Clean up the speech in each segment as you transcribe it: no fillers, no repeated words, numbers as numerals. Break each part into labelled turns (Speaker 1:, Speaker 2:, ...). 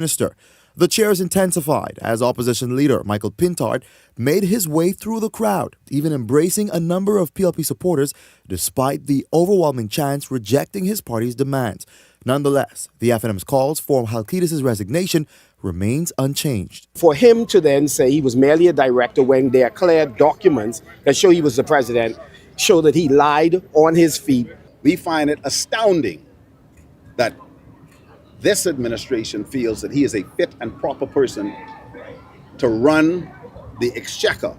Speaker 1: Minister. The cheers intensified as opposition leader Michael Pintard made his way through the crowd, even embracing a number of PLP supporters despite the overwhelming chants rejecting his party's demands. Nonetheless, the FNM's calls for Halkitis' resignation remains unchanged.
Speaker 2: For him to then say he was merely a director when there are clear documents that show he was the president, show that he lied on his feet.
Speaker 3: We find it astounding that this administration feels that he is a fit and proper person to run the exchequer,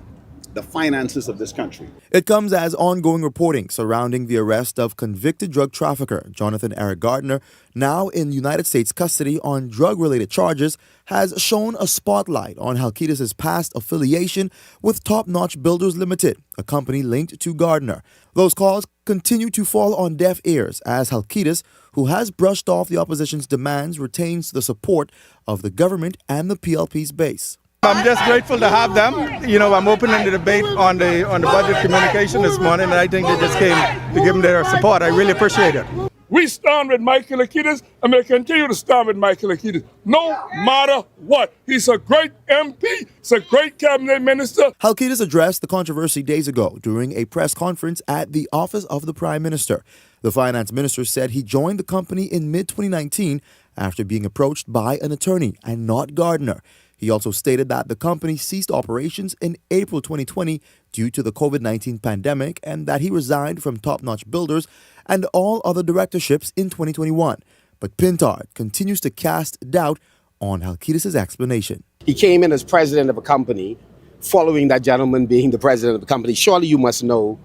Speaker 3: the finances of this country.
Speaker 1: It comes as ongoing reporting surrounding the arrest of convicted drug trafficker Jonathan Eric Gardner, now in United States custody on drug-related charges, has shown a spotlight on Halkitis' past affiliation with Top Notch Builders Limited, a company linked to Gardner. Those calls continue to fall on deaf ears as Halkitis, who has brushed off the opposition's demands, retains the support of the government and the PLP's base.
Speaker 4: I'm just grateful to have them. You know, I'm opening the debate on the budget communication this morning, and I think they just came to give them their support. I really appreciate it.
Speaker 5: We stand with Michael Halkitis, and we continue to stand with Michael Halkitis, no matter what. He's a great MP. He's a great cabinet minister.
Speaker 1: Halkitis addressed the controversy days ago during a press conference at the office of the Prime Minister. The finance minister said he joined the company in mid-2019 after being approached by an attorney and not Gardner. He also stated that the company ceased operations in April 2020 due to the COVID-19 pandemic and that he resigned from Top Notch Builders and all other directorships in 2021. But Pintard continues to cast doubt on Halkitis' explanation.
Speaker 2: He came in as president of a company, following that gentleman being the president of the company. Surely you must know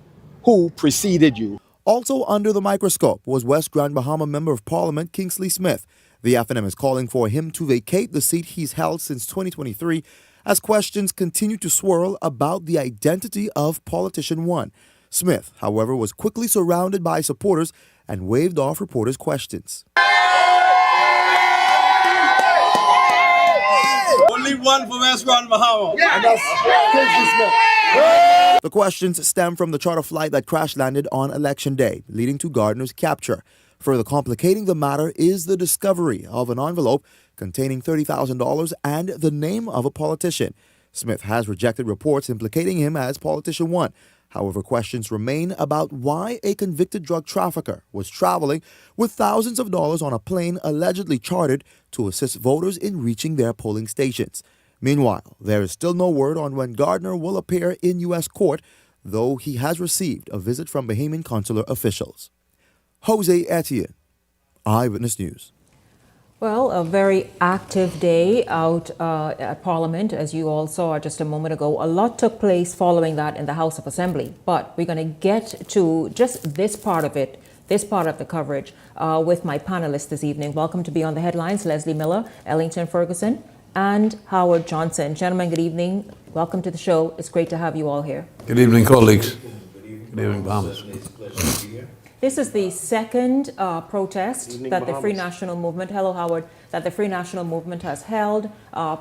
Speaker 2: who preceded you.
Speaker 1: Also under the microscope was West Grand Bahama Member of Parliament Kingsley Smith. The FNM is calling for him to vacate the seat he's held since 2023 as questions continue to swirl about the identity of politician one. Smith, however, was quickly surrounded by supporters and waved off reporters' questions.
Speaker 6: Only one for West Grand Bahama.
Speaker 2: And that's Kingsley Smith.
Speaker 1: The questions stem from the charter flight that crash-landed on Election Day, leading to Gardner's capture. Further complicating the matter is the discovery of an envelope containing $30,000 and the name of a politician. Smith has rejected reports implicating him as politician one. However, questions remain about why a convicted drug trafficker was traveling with thousands of dollars on a plane allegedly chartered to assist voters in reaching their polling stations. Meanwhile, there is still no word on when Gardner will appear in U.S. court, though he has received a visit from Bahamian consular officials. Jose Etienne, Eyewitness News.
Speaker 7: Well, a very active day out at Parliament, as you all saw just a moment ago. A lot took place following that in the House of Assembly, but we're going to get to just this part of it, this part of the coverage with my panelists this evening. Welcome to Beyond the Headlines, Leslie Miller, Ellington Ferguson, and Howard Johnson. Gentlemen, good evening. Welcome to the show. It's great to have you all here.
Speaker 8: Good evening, colleagues. Good evening, Bahamas.
Speaker 7: This is the second protest that the Free National Movement, hello Howard, that the Free National Movement has held,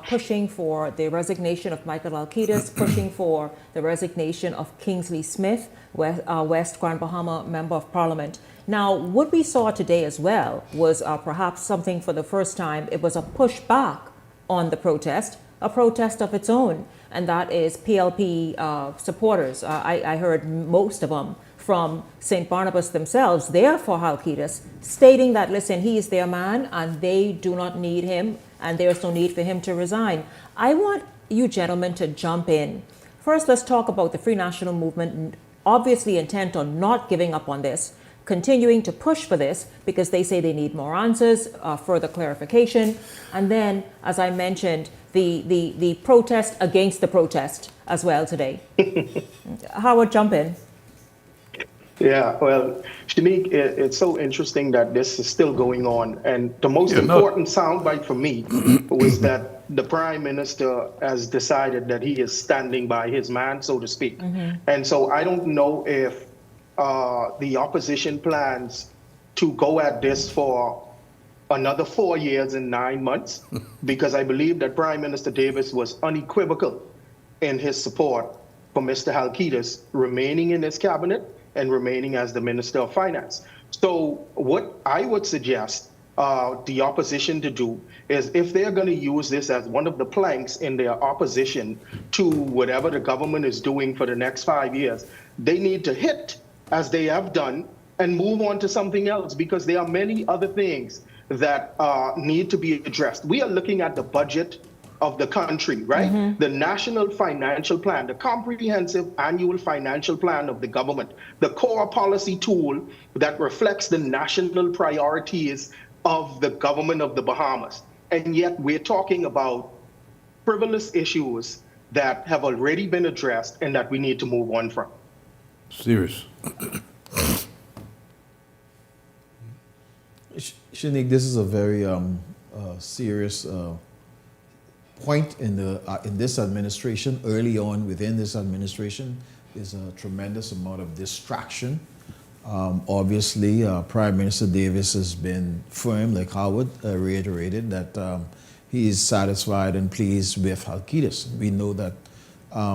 Speaker 7: pushing for the resignation of Michael Halkitis, pushing for the resignation of Kingsley Smith, West Grand Bahama Member of Parliament. Now, what we saw today as well was perhaps something for the first time. It was a pushback on the protest, a protest of its own, and that is PLP supporters. I heard most of them from St. Barnabas themselves, they're for Halkitis, stating that, listen, he is their man and they do not need him and there's no need for him to resign. I want you gentlemen to jump in. First, let's talk about the Free National Movement, obviously intent on not giving up on this, continuing to push for this because they say they need more answers, further clarification. And then, as I mentioned, the protest against the protest as well today. Howard, jump in.
Speaker 9: Yeah, well, Shanique, it's so interesting that this is still going on. And the most important soundbite for me was that the Prime Minister has decided that he is standing by his man, so to speak. Mm-hmm. And so I don't know if the opposition plans to go at this for another 4 years and 9 months, because I believe that Prime Minister Davis was unequivocal in his support for Mr. Halkitis remaining in his cabinet and remaining as the Minister of Finance. So what I would suggest the opposition to do is, if they're going to use this as one of the planks in their opposition to whatever the government is doing for the next 5 years, they need to hit, as they have done, and move on to something else, because there are many other things that need to be addressed. We are looking at the budget of the country, right? The National Financial Plan, the comprehensive annual financial plan of the government, the core policy tool that reflects the national priorities of the government of the Bahamas. And yet we're talking about frivolous issues that have already been addressed and that we need to move on from.
Speaker 8: Serious.
Speaker 10: Shanique, this is a very serious point in this administration. Early on within this administration, there's a tremendous amount of distraction. Obviously, Prime Minister Davis has been firm, like Howard reiterated, that he is satisfied and pleased with Halkitis. We know that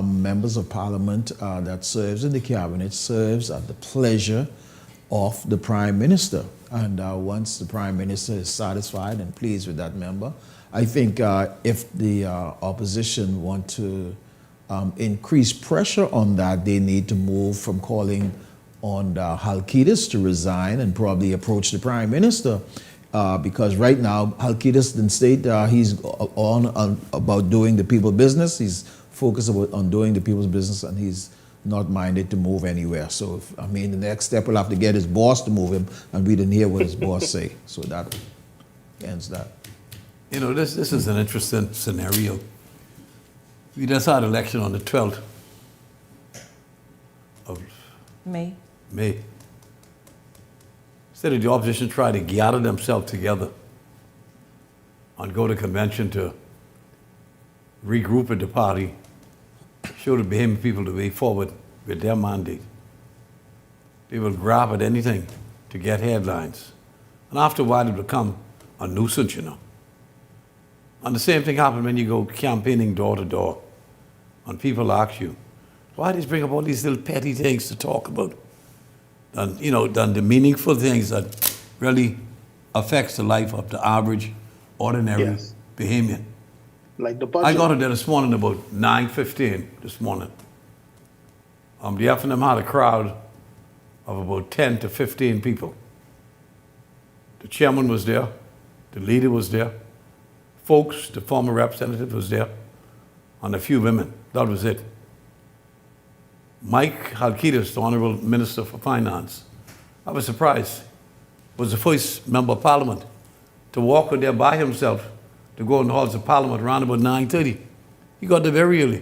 Speaker 10: members of Parliament that serves in the cabinet serves at the pleasure of the Prime Minister. And once the Prime Minister is satisfied and pleased with that member, I think if the opposition want to increase pressure on that, they need to move from calling on Halkitis to resign and probably approach the Prime Minister, because right now Halkitis didn't state he's on about doing the people's business. He's focused on doing the people's business, and he's not minded to move anywhere. So, the next step will have to get his boss to move him, and we didn't hear what his boss say. So that ends that.
Speaker 8: You know, this is an interesting scenario. We just had an election on the 12th of
Speaker 7: May.
Speaker 8: Instead of the opposition try to gather themselves together and go to convention to regroup with the party, show the Bahamian people the way forward with their mandate. They will grab at anything to get headlines. And after a while it will become a nuisance, you know. And the same thing happens when you go campaigning door to door and people ask you, why did you bring up all these little petty things to talk about? And, than the meaningful things that really affects the life of the average, ordinary Bahamian.
Speaker 9: Like the budget.
Speaker 8: I got it there this morning about 9:15 this morning. The F&M had a crowd of about 10 to 15 people. The chairman was there, the leader was there, folks, the former representative was there, and a few women. That was it. Mike Halkitis, the Honorable Minister for Finance, I was surprised, was the first member of Parliament to walk there by himself to go in the halls of Parliament around about 9:30. He got there very early.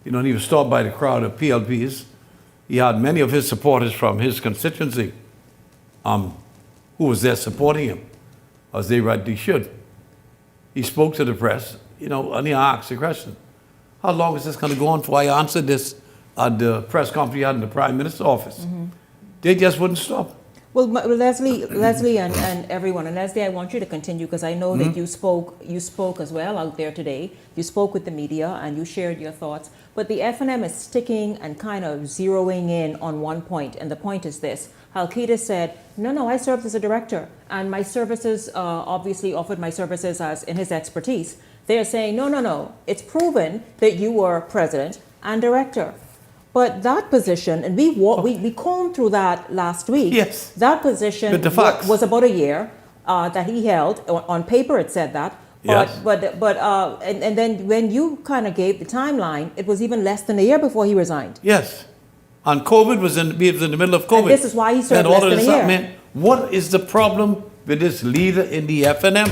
Speaker 8: And he was stopped by the crowd of PLPs. He had many of his supporters from his constituency who was there supporting him, as they rightly should. He spoke to the press, and he asked the question, how long is this going to go on for? I answered this at the press conference he had in the Prime Minister's office. They just wouldn't stop.
Speaker 7: Well, Leslie and everyone, and Leslie, I want you to continue, because I know that you spoke as well out there today. You spoke with the media and you shared your thoughts. But the F&M is sticking and kind of zeroing in on one point, and the point is this. Halkitis said, no, I served as a director, and my services, obviously offered my services as in his expertise. They're saying, no, it's proven that you were president and director. But that position, and we combed through that last week.
Speaker 8: Yes.
Speaker 7: That position was about a year that he held. On paper, it said that.
Speaker 8: Yes.
Speaker 7: And then when you kind of gave the timeline, it was even less than a year before he resigned.
Speaker 8: Yes. And COVID was in the middle of COVID.
Speaker 7: And this is why he served less than a year.
Speaker 8: Man, what is the problem with this leader in the F&M?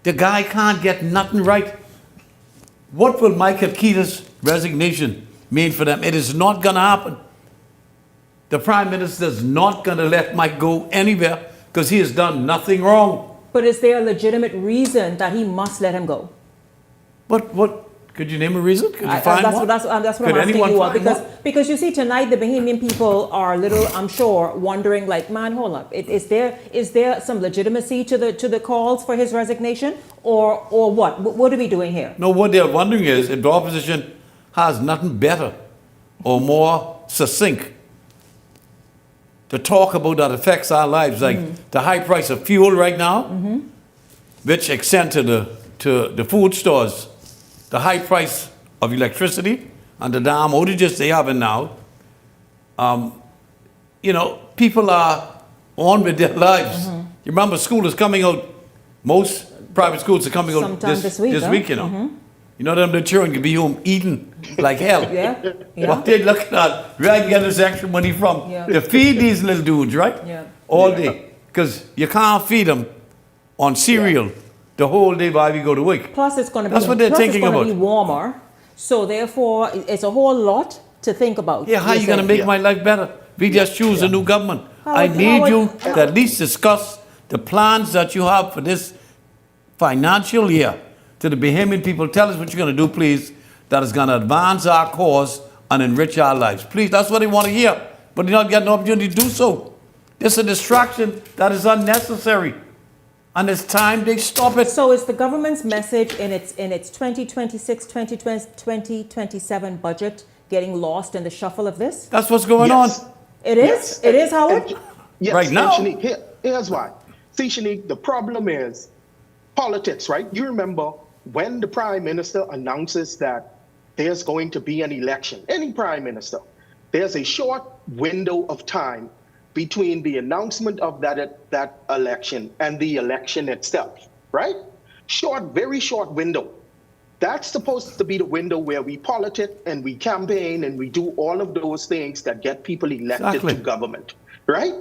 Speaker 8: The guy can't get nothing right. What will Mike Halkitis' resignation mean for them? It is not going to happen. The Prime Minister is not going to let Mike go anywhere because he has done nothing wrong.
Speaker 7: But is there a legitimate reason that he must let him go?
Speaker 8: What? Could you name a reason? Could you find one?
Speaker 7: That's what I'm asking you all. Because you see, tonight the Bahamian people are a little, I'm sure, wondering, like, man, hold up. Is there some legitimacy to the calls for his resignation? Or what? What are we doing here?
Speaker 8: No, what they're wondering is if the opposition has nothing better or more succinct to talk about that affects our lives, like the high price of fuel right now, which extend to the food stores, the high price of electricity, and the damn outages they have now. You know, people are on with their lives. You remember school is coming out, most private schools are coming out
Speaker 7: Sometime
Speaker 8: this
Speaker 7: huh?
Speaker 8: week, you know. You know, them the children could be home eating like hell.
Speaker 7: Yeah.
Speaker 8: What they looking at, where I can get this extra money from to feed these little dudes, right?
Speaker 7: Yeah.
Speaker 8: All day. Because you can't feed them on cereal the whole day while we go to work.
Speaker 7: Plus, it's going to be
Speaker 8: That's what they're thinking about.
Speaker 7: be warmer, so therefore, it's a whole lot to think about.
Speaker 8: Yeah, how are you going to make my life better? We just choose a new government. I
Speaker 7: Howard,
Speaker 8: need you to at least discuss the plans that you have for this financial year. To the Bahamian people, tell us what you're going to do, please, that is going to advance our cause and enrich our lives. Please, that's what they want to hear, but they're not getting an opportunity to do so. This is a distraction that is unnecessary, and it's time they stop it.
Speaker 7: So is the government's message in its 2026, 2027 budget getting lost in the shuffle of this?
Speaker 8: That's what's going on.
Speaker 7: It is? It is, Howard?
Speaker 2: Yes,
Speaker 8: Right now.
Speaker 2: and Shanique, here's why. See, Shanique, the problem is politics, right? You remember when the prime minister announces that there's going to be an election, any prime minister, there's a short window of time between the announcement of that election and the election itself, right? Short, very short window. That's supposed to be the window where we politic and we campaign and we do all of those things that get people elected to government, right?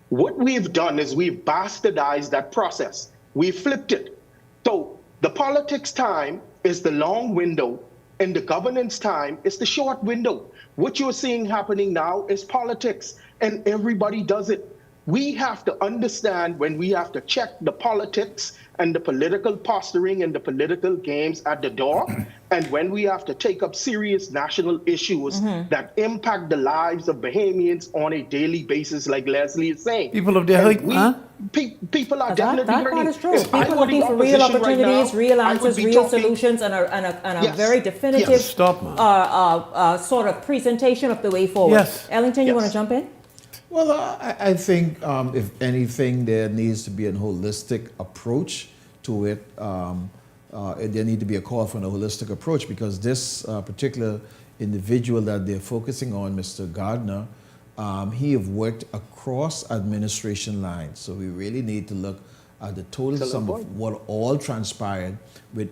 Speaker 2: What we've done is we've bastardized that process. We flipped it. So the politics time is the long window and the governance time is the short window. What you're seeing happening now is politics, and everybody does it. We have to understand when we have to check the politics and the political posturing and the political games at the door, and when we have to take up serious national issues that impact the lives of Bahamians on a daily basis, like Leslie is saying.
Speaker 8: People of the hurt, huh?
Speaker 2: People are definitely
Speaker 7: That
Speaker 2: hurting.
Speaker 7: part is true.
Speaker 2: If I
Speaker 7: People
Speaker 2: were the
Speaker 7: looking for real
Speaker 2: opposition right
Speaker 7: opportunities,
Speaker 2: now,
Speaker 7: real
Speaker 2: I would
Speaker 7: answers,
Speaker 2: be
Speaker 7: real
Speaker 2: talking-
Speaker 7: solutions, and a
Speaker 2: Yes.
Speaker 7: very definitive
Speaker 8: Stop, man.
Speaker 7: sort of presentation of the way forward.
Speaker 8: Yes.
Speaker 7: Ellington, you
Speaker 2: Yes.
Speaker 7: want to jump in?
Speaker 10: Well, I think if anything, there needs to be a holistic approach to it. There need to be a call for a holistic approach because this particular individual that they're focusing on, Mr. Gardner, he have worked across administration lines. So we really need to look at the total sum of what all transpired with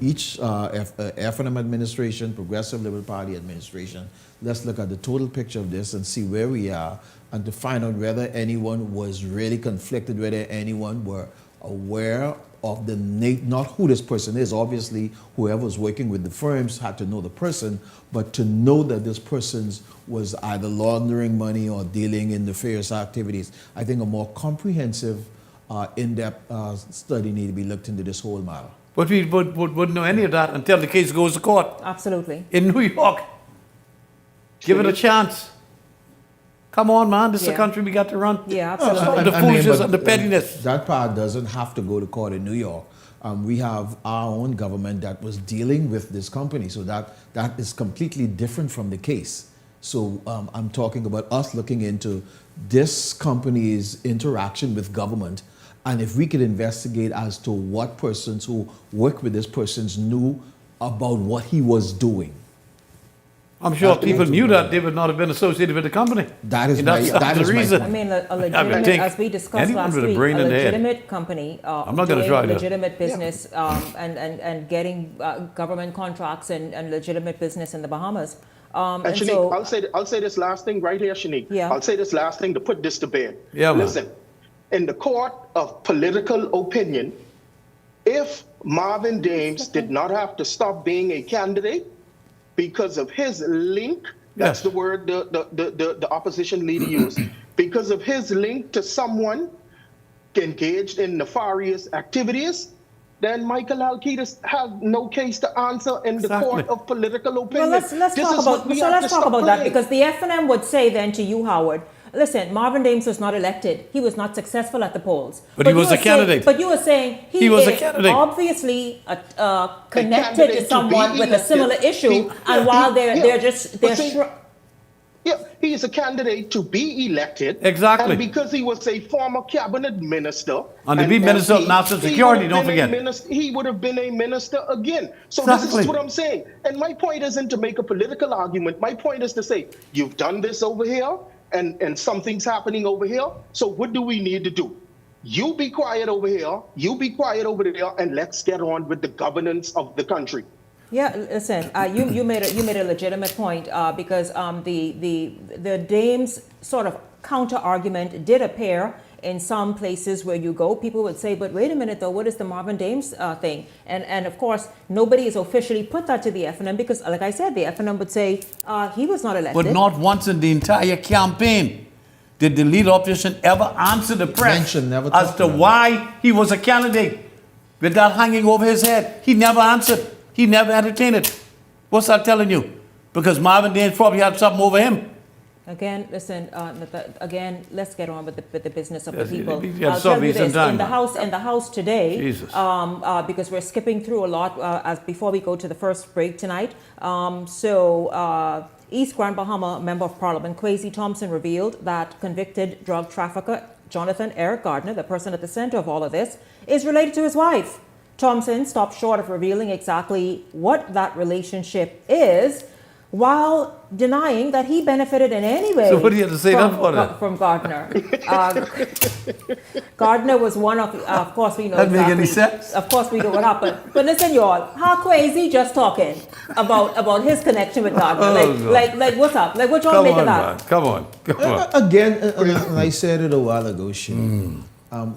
Speaker 10: each F&M administration, Progressive Liberal Party administration. Let's look at the total picture of this and see where we are and to find out whether anyone was really conflicted, whether anyone were aware of the not who this person is. Obviously, whoever was working with the firms had to know the person, but to know that this person was either laundering money or dealing in nefarious activities. I think a more comprehensive, in-depth study need to be looked into this whole matter.
Speaker 8: But we wouldn't know any of that until the case goes to court.
Speaker 7: Absolutely.
Speaker 8: In New York. Give it a chance. Come on, man. This is a country we got to run.
Speaker 7: Yeah, absolutely.
Speaker 8: Stop the foolishness and the pettiness.
Speaker 10: That part doesn't have to go to court in New York. We have our own government that was dealing with this company, so that is completely different from the case. So I'm talking about us looking into this company's interaction with government, and if we could investigate as to what persons who work with this persons knew about what he was doing.
Speaker 8: I'm sure people knew that they would not have been associated with the company.
Speaker 10: That is
Speaker 8: the reason.
Speaker 7: I mean, a legitimate, as we discussed last
Speaker 8: with a
Speaker 7: week,
Speaker 8: brain
Speaker 7: a
Speaker 8: in their head.
Speaker 7: legitimate company
Speaker 8: I'm not going to try that.
Speaker 7: legitimate business and getting government contracts and legitimate business in the Bahamas.
Speaker 2: And Shanique,
Speaker 7: so,
Speaker 2: I'll say this last thing right here, Shanique.
Speaker 7: Yeah.
Speaker 2: I'll say this last thing to put this to bed.
Speaker 8: Yeah, man.
Speaker 2: Listen, in the court of political opinion, if Marvin Dames did not have to stop being a candidate because of his link, that's the word the opposition leader used, because of his link to someone engaged in nefarious activities, then Michael Alkitis has no case to answer in the court of political opinion.
Speaker 7: well, let's talk about that, because the F&M would say then to you, Howard, listen, Marvin Dames was not elected. He was not successful at the polls.
Speaker 8: But he was a candidate.
Speaker 7: But you were saying he
Speaker 8: was
Speaker 7: is
Speaker 8: a candidate.
Speaker 7: Obviously connected to someone with a similar issue, and while they're
Speaker 2: Yeah, he is a candidate to be elected.
Speaker 8: Exactly.
Speaker 2: And because he was a former cabinet minister.
Speaker 8: And to be Minister of National Security, don't forget.
Speaker 2: He would have been a minister again. So
Speaker 8: Exactly.
Speaker 2: This is what I'm saying. And my point isn't to make a political argument. My point is to say, you've done this over here, and something's happening over here. So what do we need to do? You be quiet over here, you be quiet over there, and let's get on with the governance of the country.
Speaker 7: Yeah, listen, you made a legitimate point because the dame's sort of counter argument did appear in some places where you go. People would say, but wait a minute though, what is the Marvin Dames thing? And of course, nobody has officially put that to the FNM because, like I said, the FNM would say he was not elected.
Speaker 8: But not once in the entire campaign did the leader opposition ever answer the press as to why he was a candidate with that hanging over his head. He never answered. He never entertained it. What's that telling you? Because Marvin Dames probably had something over him.
Speaker 7: Again, listen. Let's get on with the business of the people.
Speaker 8: I'll tell you this,
Speaker 7: in the house today, because we're skipping through a lot as before we go to the first break tonight. East Grand Bahama Member of Parliament Kwesi Thompson revealed that convicted drug trafficker Jonathan Eric Gardner, the person at the center of all of this, is related to his wife. Thompson stopped short of revealing exactly what that relationship is, while denying that he benefited in any way
Speaker 8: so what do you have to say
Speaker 7: from Gardner. Gardner was one of course we know
Speaker 8: that
Speaker 7: exactly.
Speaker 8: Make any sense?
Speaker 7: Of course we know what happened. But listen, y'all, how crazy just talking about his connection with Gardner. Like what's up? Like what y'all make of that?
Speaker 8: Man. Come on.
Speaker 10: Again, and I said it a while ago,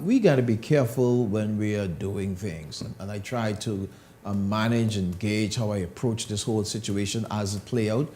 Speaker 10: we got to be careful when we are doing things. And I try to manage and gauge how I approach this whole situation as it play out.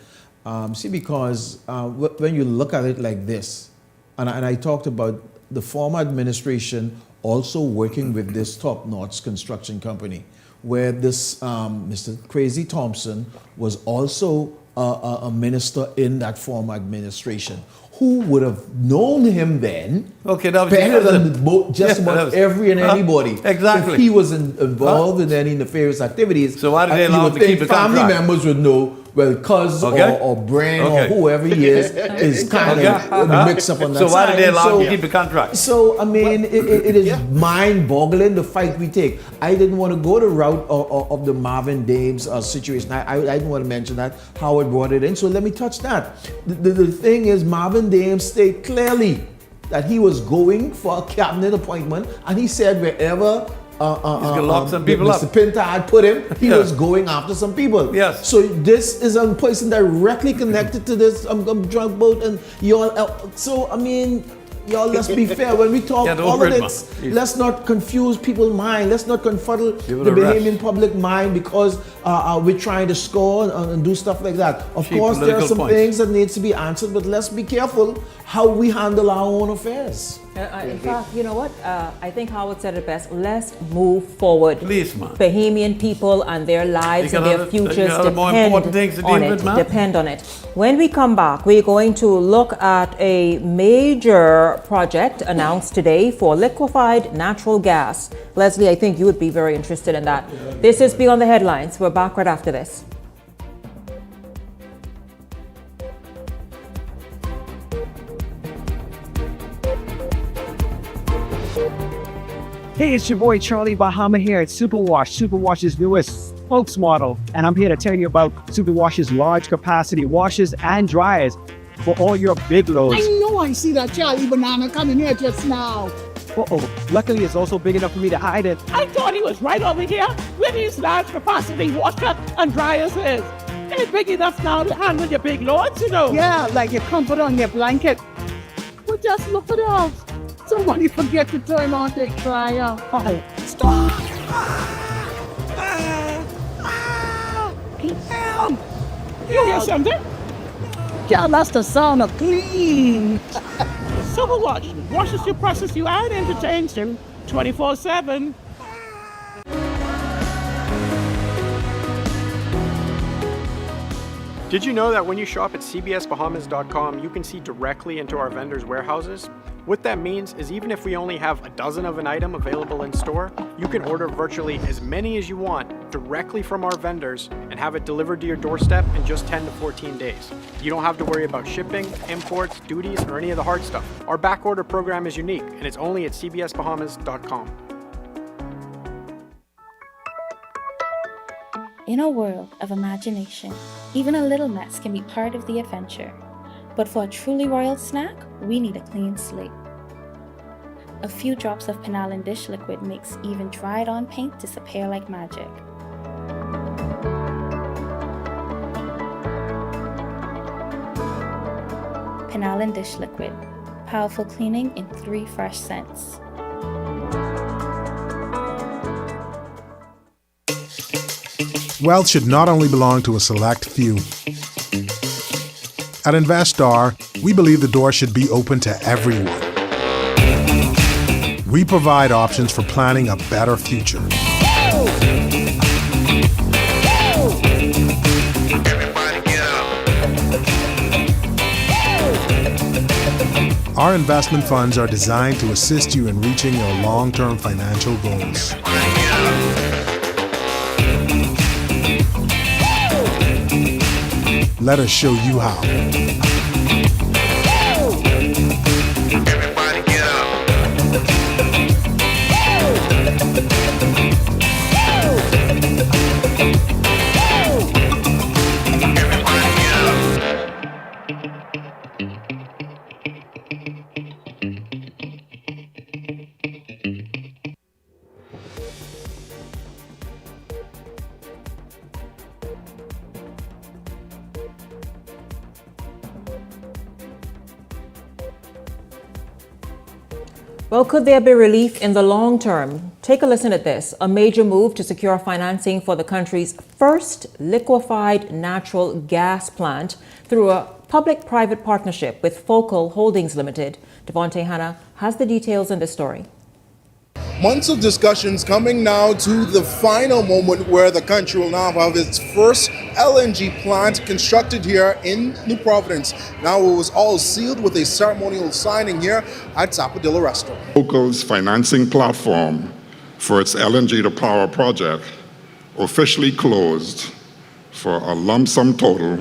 Speaker 10: Because when you look at it like this, and I talked about the former administration also working with this top-notch construction company, where this Mr. Kwesi Thompson was also a minister in that former administration. Who would have known him then better than just about every and anybody?
Speaker 8: Exactly.
Speaker 10: If he was involved in any nefarious activities,
Speaker 8: so why did they allow him to keep the
Speaker 10: family
Speaker 8: contract?
Speaker 10: members would know, well, cuz or Brain or whoever he is kind of mixed up on that
Speaker 8: side. So why did they allow him to keep the contract?
Speaker 10: So, I mean, it is mind-boggling the fight we take. I didn't want to go the route of the Marvin Dames situation. I didn't want to mention that. Howard brought it in, so let me touch that. The thing is, Marvin Dames stated clearly that he was going for a cabinet appointment, and he said wherever
Speaker 8: lock some people
Speaker 10: Mr. Pinta had put him, he was going after some people.
Speaker 8: Yes.
Speaker 10: So this is a person directly connected to this drug boat, and y'all. So I mean, y'all, let's be fair. When we talk politics, let's not confuse people's mind. Let's not confuddle the Bahamian public mind because we're trying to score and do stuff like that. Of course, there are some things that needs to be answered, but let's be careful how we handle our own affairs.
Speaker 7: In fact, you know what? I think Howard said it best. Let's move forward.
Speaker 8: Please, man.
Speaker 7: Bahamian people and their lives and their futures depend on it. When we come back, we're going to look at a major project announced today for liquefied natural gas. Leslie, I think you would be very interested in that. This is Beyond the Headlines. We're back right after this.
Speaker 11: Hey, it's your boy Charlie Bahama here at Superwash, Superwash's newest spokesmodel. And I'm here to tell you about Superwash's large capacity washers and dryers for all your big loads.
Speaker 12: I know I see that Charlie Banana coming here just now.
Speaker 11: Luckily, it's also big enough for me to hide it.
Speaker 12: I thought he was right over here where these large capacity washers and dryers is. They're big enough now to handle your big loads, you know. Yeah, like your comfort on your blanket. But just look at us. Somebody forget to turn on the dryer. Oh, stop! Help! You hear something? Yeah, that's the sound of clean. Superwash washes your process you and entertains them 24/7.
Speaker 13: Did you know that when you shop at cbsbahamas.com, you can see directly into our vendors' warehouses? What that means is even if we only have a dozen of an item available in store, you can order virtually as many as you want directly from our vendors and have it delivered to your doorstep in just 10 to 14 days. You don't have to worry about shipping, imports, duties, or any of the hard stuff. Our back order program is unique and it's only at cbsbahamas.com.
Speaker 14: In a world of imagination, even a little mess can be part of the adventure. But for a truly royal snack, we need a clean slate. A few drops of Penalin dish liquid makes even dried-on paint disappear like magic. Penalin dish liquid, powerful cleaning in 3 fresh scents.
Speaker 15: Wealth should not only belong to a select few. At Investar, we believe the door should be open to everyone. We provide options for planning a better future. Our investment funds are designed to assist you in reaching your long-term financial goals. Let us show you how.
Speaker 7: Well, could there be relief in the long term? Take a listen at this. A major move to secure financing for the country's first liquefied natural gas plant through a public-private partnership with Focal Holdings Limited. Devontae Hanna has the details in this story.
Speaker 16: Months of discussions coming now to the final moment where the country will now have its first LNG plant constructed here in New Providence. Now it was all sealed with a ceremonial signing here at Zapadilla Restaurant.
Speaker 17: Focal's financing platform for its LNG to power project officially closed for a lump sum total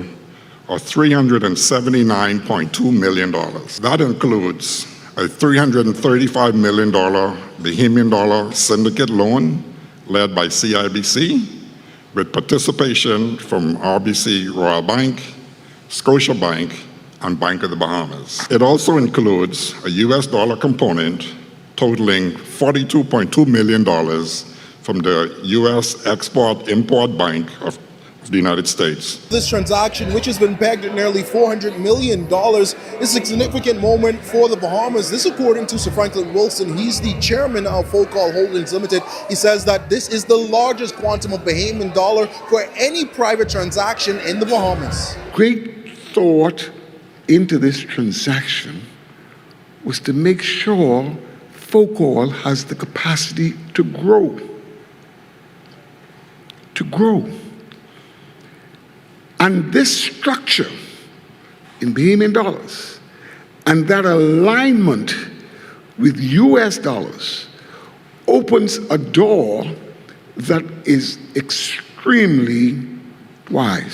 Speaker 17: of $379.2 million. That includes a $335 million Bahamian dollar syndicate loan led by CIBC with participation from RBC Royal Bank, Scotiabank, and Bank of the Bahamas. It also includes a US dollar component totaling $42.2 million from the US Export-Import Bank of the United States.
Speaker 16: This transaction, which has been pegged at nearly $400 million, is a significant moment for the Bahamas. This according to Sir Franklin Wilson. He's the chairman of Focal Holdings Limited. He says that this is the largest quantum of Bahamian dollar for any private transaction in the Bahamas.
Speaker 18: Great thought into this transaction was to make sure Focal has the capacity to grow. And this structure in Bahamian dollars and that alignment with US dollars opens a door that is extremely wide.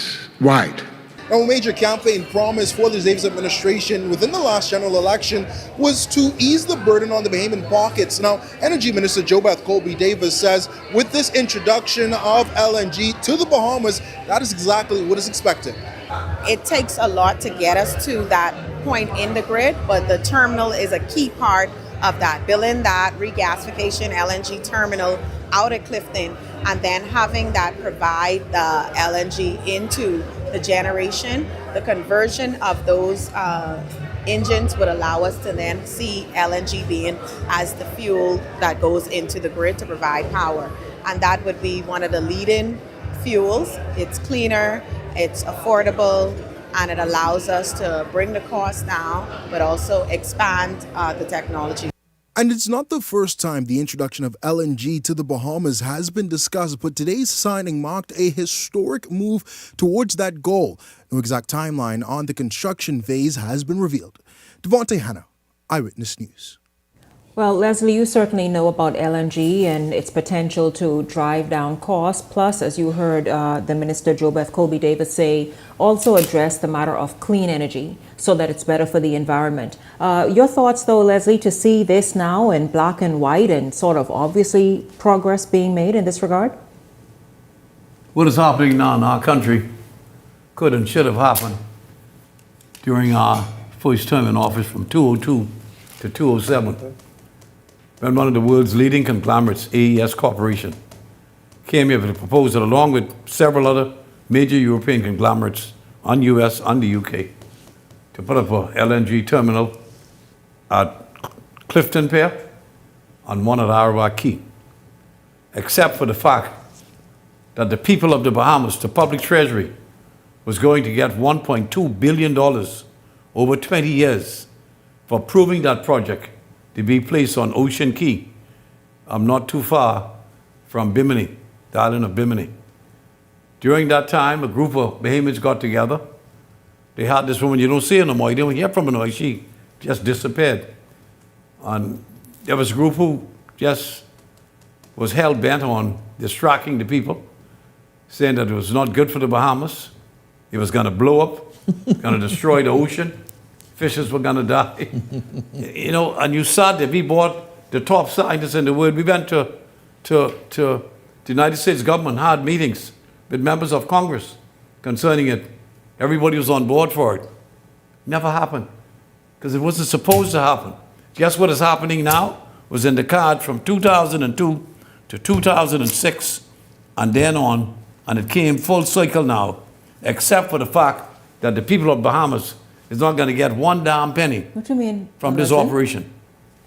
Speaker 16: Now, a major campaign promise for the Davis administration within the last general election was to ease the burden on the Bahamian pockets. Now, Energy Minister JoBeth Colby Davis says with this introduction of LNG to the Bahamas, that is exactly what is expected.
Speaker 19: It takes a lot to get us to that point in the grid, but the terminal is a key part of that. Building that regasification LNG terminal out at Clifton and then having that provide the LNG into the generation, the conversion of those engines would allow us to then see LNG being as the fuel that goes into the grid to provide power. And that would be one of the leading fuels. It's cleaner, it's affordable, and it allows us to bring the cost down, but also expand the technology.
Speaker 16: And it's not the first time the introduction of LNG to the Bahamas has been discussed, but today's signing marked a historic move towards that goal. No exact timeline on the construction phase has been revealed. Devontae Hanna,
Speaker 15: Eyewitness News.
Speaker 7: Well, Leslie, you certainly know about LNG and its potential to drive down costs. Plus, as you heard the Minister JoBeth Colby-Davis say, also address the matter of clean energy so that it's better for the environment. Your thoughts, though, Leslie, to see this now in black and white and sort of obviously progress being made in this regard?
Speaker 8: What is happening now in our country could and should have happened during our first term in office from 2002 to 2007. When one of the world's leading conglomerates, AES Corporation, came here with a proposal along with several other major European conglomerates on US and the UK to put up a LNG terminal at Clifton Pier and one at Arawa Key, except for the fact that the people of the Bahamas, the public treasury, was going to get $1.2 billion over 20 years for approving that project to be placed on Ocean Key, not too far from Bimini, the island of Bimini. During that time, a group of Bahamians got together. They had this woman, you don't see her no more, you don't hear from her no more, she just disappeared. And there was a group who just was hell-bent on distracting the people, saying that it was not good for the Bahamas, it was going to blow up, going to destroy the ocean, fishes were going to die. You know, and you saw that we brought the top scientists in the world. We went to the United States government, had meetings with members of Congress concerning it. Everybody was on board for it. Never happened, because it wasn't supposed to happen. Guess what is happening now? Was in the card from 2002 to 2006 and then on, and it came full cycle now, except for the fact that the people of Bahamas is not going to get one damn penny
Speaker 7: What do you mean?
Speaker 8: from this operation.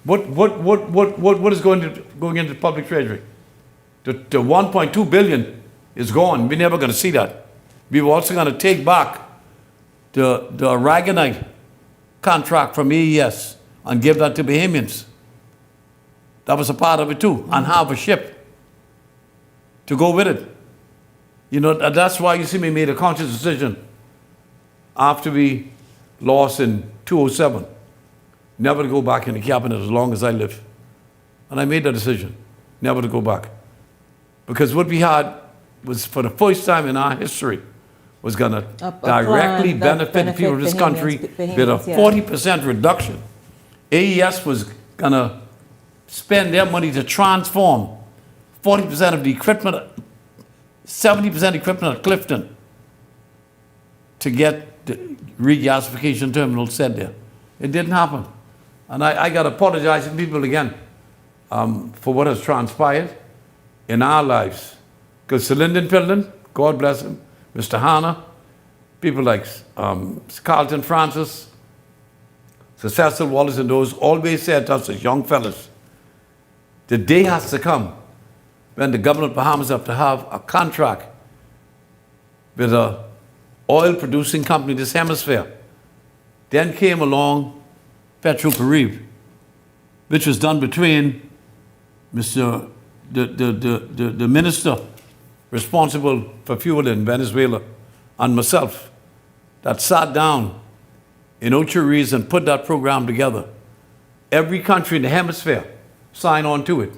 Speaker 8: What is going into the public treasury? The 1.2 billion is gone. We're never going to see that. We're also going to take back the Aragonite contract from AES and give that to Bahamians. That was a part of it too, and have a ship to go with it. You know, that's why you see me made a conscious decision after we lost in 2007, never to go back in the cabinet as long as I live. And I made that decision, never to go back. Because what we had was, for the first time in our history, was going to directly benefit the people of this country with a 40% reduction. AES was going to spend their money to transform 40% of the equipment, 70% equipment at Clifton to get the regasification terminal set there. It didn't happen. And I got to apologize to people again for what has transpired in our lives. Because Sir Lyndon Pilden, God bless him, Mr. Hanna, people like Carlton Francis, Sir Cecil Wallace and those always said to us as young fellas, the day has to come when the government of Bahamas have to have a contract with a oil-producing company in this hemisphere. Then came along Petro-Caribe, which was done between the minister responsible for fuel in Venezuela and myself, that sat down in Ocho Rios and put that program together. Every country in the hemisphere signed on to it,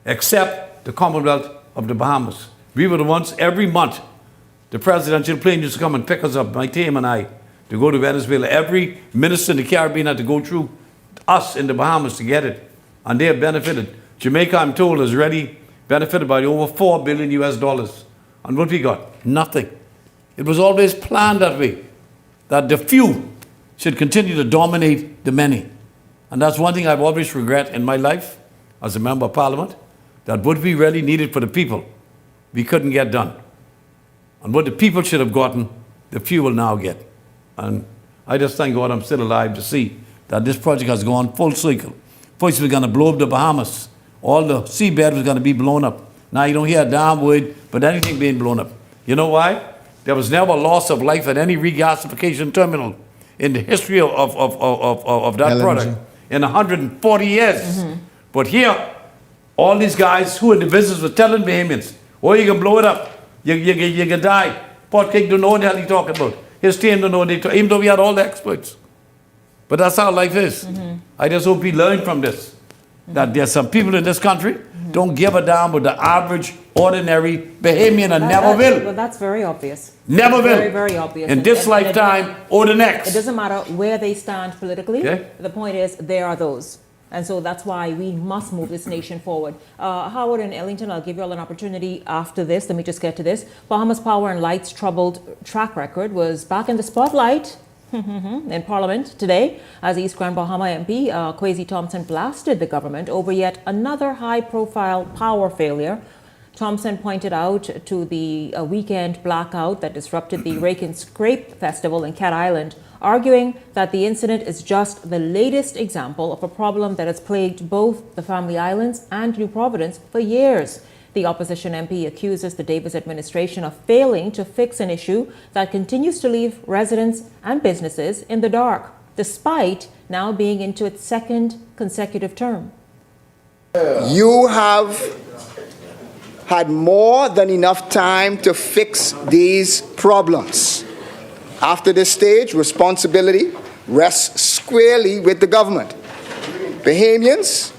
Speaker 8: except the Commonwealth of the Bahamas. We were the ones every month. The presidential plane used to come and pick us up, my team and I, to go to Venezuela. Every minister in the Caribbean had to go through us in the Bahamas to get it. And they have benefited. Jamaica, I'm told, has already benefited by over $4 billion US. And what we got? Nothing. It was always planned that way, that the few should continue to dominate the many. And that's one thing I've always regret in my life as a member of Parliament, that what we really needed for the people, we couldn't get done. And what the people should have gotten, the few will now get. And I just thank God I'm still alive to see that this project has gone full cycle. First, we're going to blow up the Bahamas. All the seabed was going to be blown up. Now you don't hear a damn word, but anything being blown up. You know why? There was never loss of life at any regasification terminal in the history of that LNG product in 140 years. Mm-hmm. But here, all these guys who in the business were telling Bahamians, oh, you can blow it up. You can die. Port King don't know what the hell he's talking about. His team don't know what they talk, even though we had all the experts. But that's how life is. I just hope we learn from this. That there's some people in this country don't give a damn with the average, ordinary Bahamian and never will.
Speaker 7: Well, that's very obvious.
Speaker 8: Never will.
Speaker 7: Very, very obvious.
Speaker 8: In this lifetime or the next.
Speaker 7: It doesn't matter where they stand politically.
Speaker 8: Okay.
Speaker 7: The point is, there are those. And so that's why we must move this nation forward. Howard and Ellington, I'll give you all an opportunity after this. Let me just get to this. Bahamas Power and Light's troubled track record was back in the spotlight in Parliament today as East Grand Bahama MP Kwesi Thompson blasted the government over yet another high-profile power failure. Thompson pointed out to the weekend blackout that disrupted the Rake and Scrape Festival in Cat Island, arguing that the incident is just the latest example of a problem that has plagued both the Family Islands and New Providence for years. The opposition MP accuses the Davis administration of failing to fix an issue that continues to leave residents and businesses in the dark, despite now being into its second consecutive term.
Speaker 20: You have had more than enough time to fix these problems. After this stage, responsibility rests squarely with the government. Bahamians,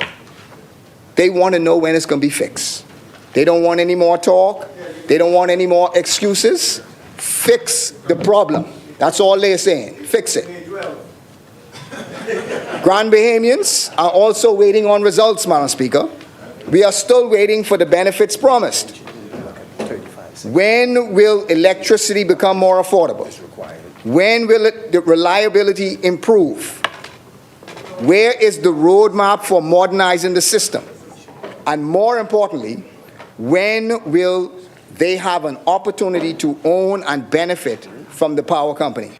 Speaker 20: they want to know when it's going to be fixed. They don't want any more talk. They don't want any more excuses. Fix the problem. That's all they're saying. Fix it. Grand Bahamians are also waiting on results, Madam Speaker. We are still waiting for the benefits promised. When will electricity become more affordable? When will the reliability improve? Where is the roadmap for modernizing the system? And more importantly, when will they have an opportunity to own and benefit from the power company?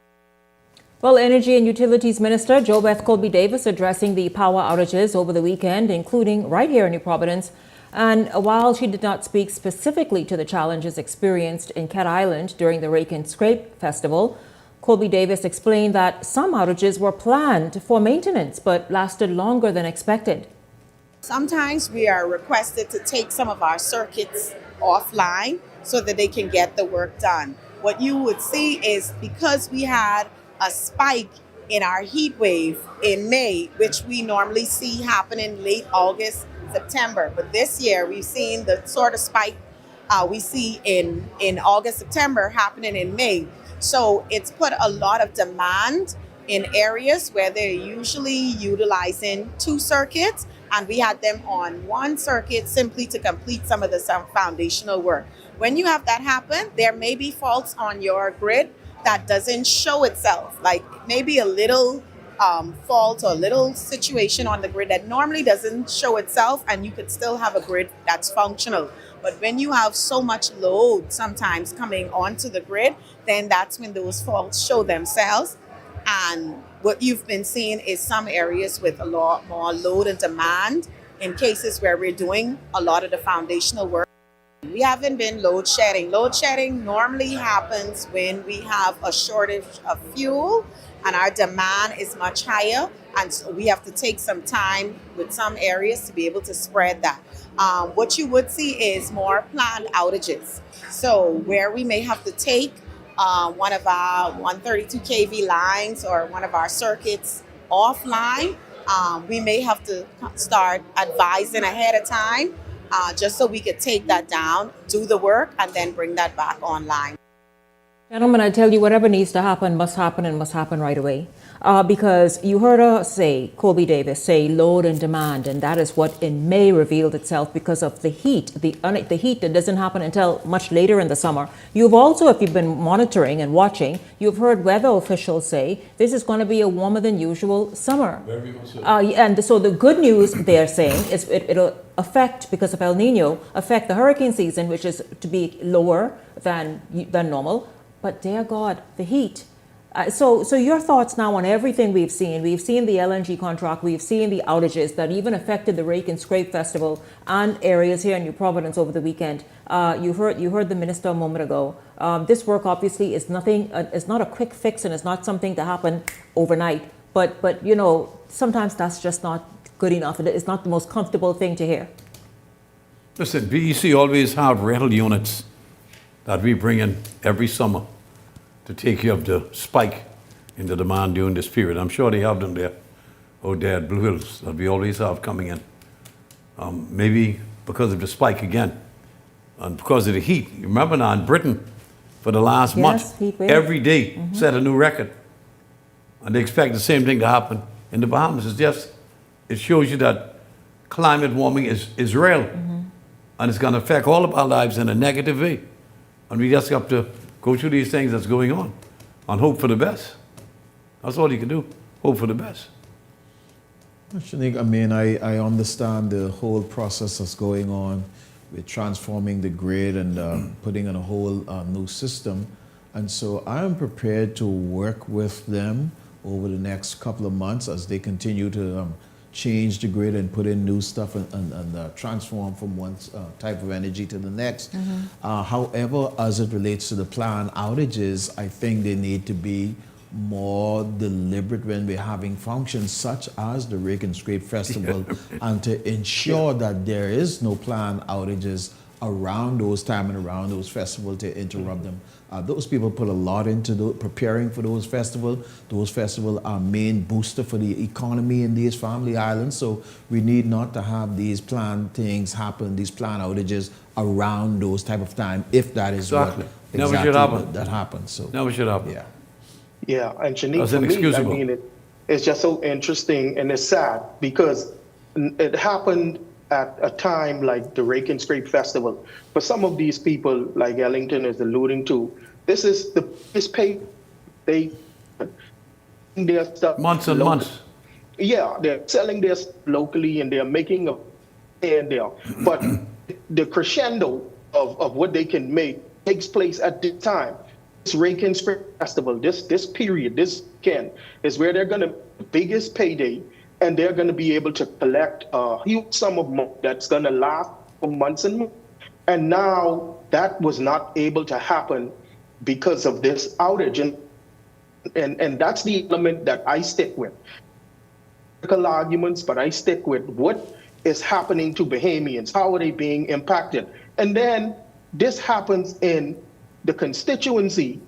Speaker 7: Well, Energy and Utilities Minister JoBeth Colby-Davis addressing the power outages over the weekend, including right here in New Providence. And while she did not speak specifically to the challenges experienced in Cat Island during the Rake and Scrape Festival, Colby-Davis explained that some outages were planned for maintenance but lasted longer than expected.
Speaker 19: Sometimes we are requested to take some of our circuits offline so that they can get the work done. What you would see is because we had a spike in our heat wave in May, which we normally see happen in late August, September. But this year we've seen the sort of spike we see in August, September happening in May. So it's put a lot of demand in areas where they're usually utilizing 2 circuits, and we had them on 1 circuit simply to complete some of the foundational work. When you have that happen, there may be faults on your grid that doesn't show itself, like maybe a little fault or a little situation on the grid that normally doesn't show itself, and you could still have a grid that's functional. But when you have so much load sometimes coming onto the grid, then that's when those faults show themselves. And what you've been seeing is some areas with a lot more load and demand in cases where we're doing a lot of the foundational work. We haven't been load shedding. Load shedding normally happens when we have a shortage of fuel and our demand is much higher. And so we have to take some time with some areas to be able to spread that. What you would see is more planned outages. So where we may have to take one of our 132 kV lines or one of our circuits offline, we may have to start advising ahead of time just so we could take that down, do the work, and then bring that back online.
Speaker 7: Gentlemen, I tell you, whatever needs to happen must happen and must happen right away. Because you heard her say, Colby-Davis, say load and demand, and that is what in May revealed itself because of the heat, the heat that doesn't happen until much later in the summer. You've also, if you've been monitoring and watching, you've heard weather officials say this is going to be a warmer than usual summer. Very much so. And so the good news they're saying is it'll affect, because of El Nino, affect the hurricane season, which is to be lower than normal. But dear God, the heat. So your thoughts now on everything we've seen. We've seen the LNG contract. We've seen the outages that even affected the Rake and Scrape Festival and areas here in New Providence over the weekend. You heard the minister a moment ago. This work obviously is nothing. It's not a quick fix, and it's not something to happen overnight. But you know, sometimes that's just not good enough. It's not the most comfortable thing to hear.
Speaker 8: Listen, BEC always have rental units that we bring in every summer to take care of the spike in the demand during this period. I'm sure they have them there. Oh, Dad, Blue Hills that we always have coming in. Maybe because of the spike again, and because of the heat. You remember now in Britain, for the last month,
Speaker 7: heat wave.
Speaker 8: every day set a new record. And they expect the same thing to happen in the Bahamas. It shows you that climate warming is real. And it's going to affect all of our lives in a negative way. And we just have to go through these things that's going on and hope for the best. That's all you can do, hope for the best.
Speaker 10: Shanique, I mean, I understand the whole process that's going on with transforming the grid and putting in a whole new system. And so I am prepared to work with them over the next couple of months as they continue to change the grid and put in new stuff and transform from one type of energy to the next. However, as it relates to the planned outages, I think they need to be more deliberate when we're having functions such as the Rake and Scrape Festival and to ensure that there is no planned outages around those time and around those festivals to interrupt them. Those people put a lot into preparing for those festivals. Those festivals are main booster for the economy in these family islands. So we need not to have these planned things happen, these planned outages around those type of time, if that is
Speaker 8: Exactly.
Speaker 10: what
Speaker 8: Never should happen.
Speaker 10: that happens. So
Speaker 8: Never should happen.
Speaker 10: Yeah.
Speaker 2: Yeah, and Shanique,
Speaker 8: That's
Speaker 2: for me, I
Speaker 8: inexcusable.
Speaker 2: mean, it's just so interesting and it's sad because it happened at a time like the Rake and Scrape Festival. For some of these people, like Ellington is alluding to, this is the biggest pay they their stuff
Speaker 8: Months and months.
Speaker 2: Yeah, they're selling this locally and they're making a and there. But the crescendo of what they can make takes place at this time. This Rake and Scrape Festival, this period, this weekend, is where they're going to the biggest payday, and they're going to be able to collect a huge sum of money that's going to last for months and months. And now that was not able to happen because of this outage, and that's the element that I stick with. Political arguments, but I stick with what is happening to Bahamians. How are they being impacted? And then this happens in the constituency